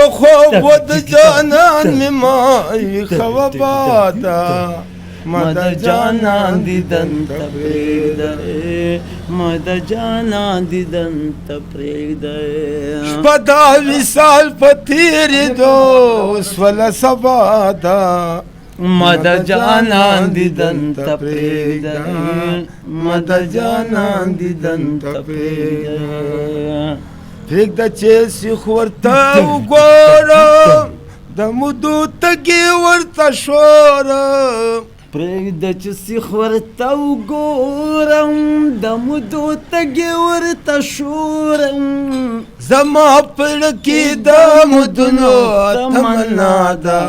خوب ود جانان می مای خوابادا مد جانان دیدن تپریده مد جانان دیدن تپریده شپه دا وصال په تېرېدو سوله سبا ده مد جانان دیدن تپریده مد جانان دیدن تپریده پرېږده چې سیخ ورته وګورم د مودو تږي ورته شورم پرېږده چې سیخ ورته وګورم د مودو تږي ورته شورم زما په زړه کې د مودونو تمنا ده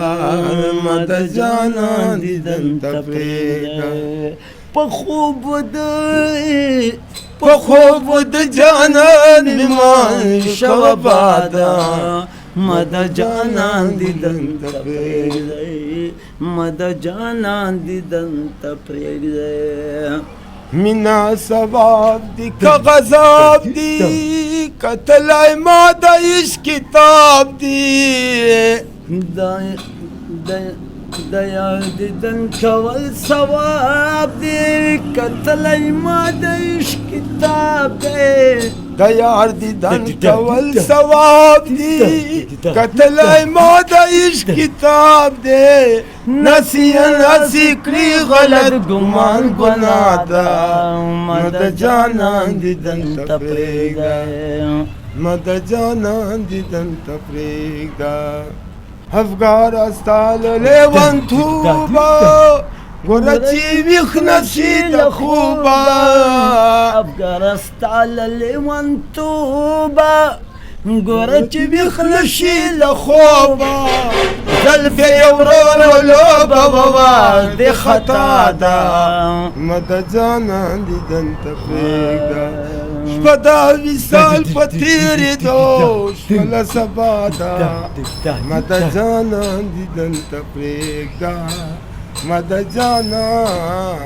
مد جانان دیدن ته پرېږده په خوب د جانان مې مای شوه باده مد جانان دیدن ته پرېږدی مد جانان دیدن ته پرېږدی مینا ثواب دی که غضب دی کتلای ما د عشق کتاب دی د یار دیدن کول ثواب دی کتلی ما د عشق کتاب دی د یار دیدن کول ثواب دی کتلای ما د عشق کتاب دی نسی کړي غلط ګمان ګناه ده مد جانان دیدن ته پرېږده مد جانان دیدن ته پرېږده افغانستان لیونتوبه ګوره چې ویښ نشي له خوبه افغانستان لیونتوبه ګوره چې ویښ نشي له خوبه زلفې یې ورو لوبه وه د خطا ده مد جانان دیدن ته پرېږده شپه دا وصال په تېرېدو شوله سبا ده مد جانان دیدن ته پرېږده مد جانان